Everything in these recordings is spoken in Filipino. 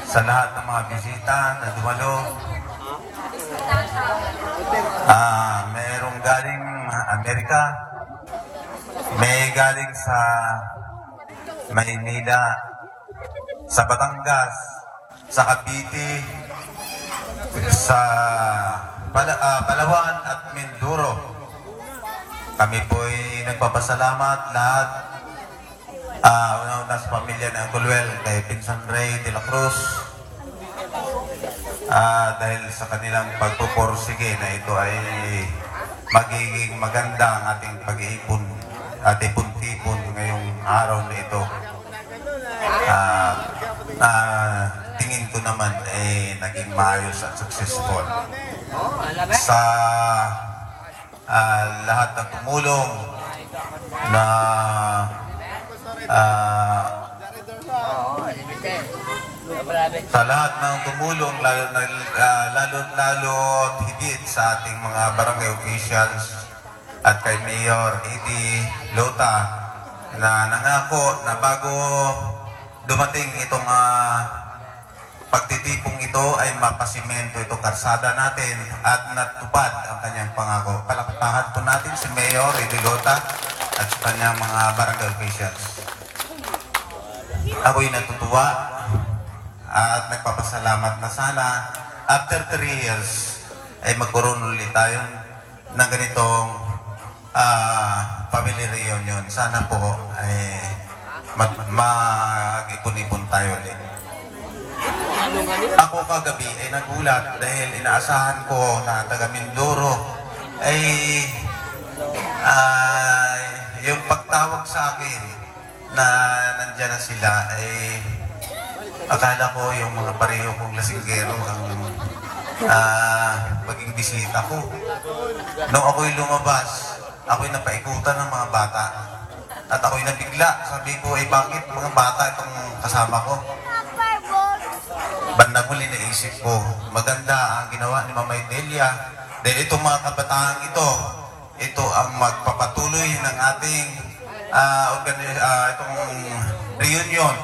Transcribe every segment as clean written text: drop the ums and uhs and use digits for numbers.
sa lahat ng mga bisita na dumalo. Mayroong galing Amerika, may galing sa Maynila, sa Batangas, sa Cavite, sa Palawan at Mindoro. Kami po'y nagpapasalamat lahat. Una sa pamilya ng Kulwel, kay Pinsan Ray de la Cruz, dahil sa kanilang pagpupursige na ito ay magiging maganda ang ating pag-iipon at ipon-tipon ngayong araw na ito. Tingin ko naman ay naging maayos at successful. Sa lahat ng tumulong na sa lahat ng tumulong, lalo higit sa ating mga barangay officials at kay Mayor Eddie Lota na nangako na bago dumating itong pagtitipong ito ay mapasimento itong karsada natin at natupad ang kanyang pangako. Palakpakan po natin si Mayor Eddie Lota at sa kanyang mga barangay officials. Ako'y natutuwa at nagpapasalamat na sana after 3 years ay magkaroon ulit tayo ng ganitong family reunion. Sana po ay mag-ipon-ipon tayo ulit. Ako kagabi ay nagulat dahil inaasahan ko na taga Mindoro ay yung pagtawag sa akin na nandyan na sila ay akala ko yung mga pareho kong lasinggero ang maging bisita ko. Nung ako'y lumabas, ako'y napaikutan ng mga bata. At ako'y nabigla. Sabi ko, bakit mga bata itong kasama ko? Bandang huli naisip ko, maganda ang ginawa ni Mama Delia. Dahil itong mga kabataan ito ang magpapatuloy ng ating itong reunion.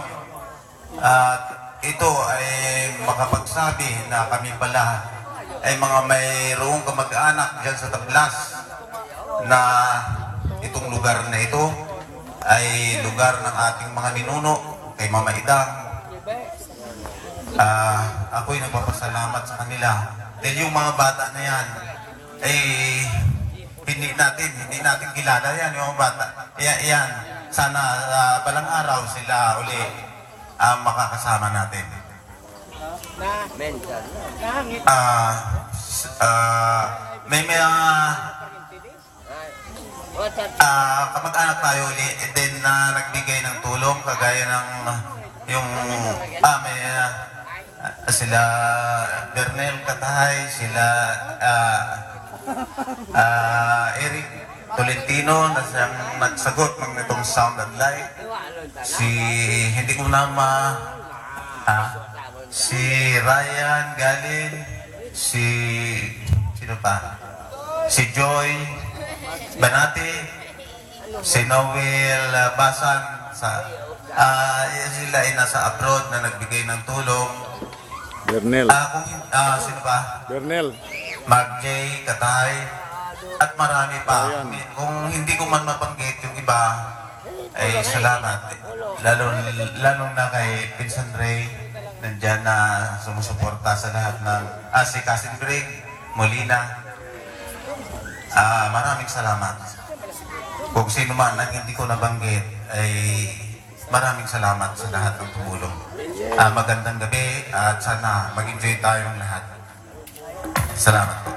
At ito ay makapagsabi na kami pala ay mga mayroong kamag-anak dyan sa Tablas na itong lugar na ito ay lugar ng ating mga ninuno kay Mama Idang. Ako'y nagpapasalamat sa kanila dahil yung mga bata na yan ay hindi natin kilala yan, yung mga bata. Yan, sana balang araw sila uli makakasama natin. May mga kamag-anak tayo uli din na nagbigay ng tulong kagaya ng yung may sila Bernel Katahay, sila Eric Tolentino na siyang nagsagot ng itong sound and light. Hindi ko na si Ryan Galin, sino pa? Si Joy Banati, si Noel Basan, sila ay nasa abroad na nagbigay ng tulong. Bernel. Sino pa? Bernel. Mark J. Katay, at marami pa. Kung hindi ko man mabanggit yung iba, ay salamat. Lalo na kay Pinsan Ray, nandyan na sumusuporta sa lahat ng si Cousin Greg Molina. Maraming salamat. Kung sino man ang hindi ko nabanggit, ay maraming salamat sa lahat ng tumulong. Magandang gabi at sana mag-enjoy tayong lahat. Salamat po.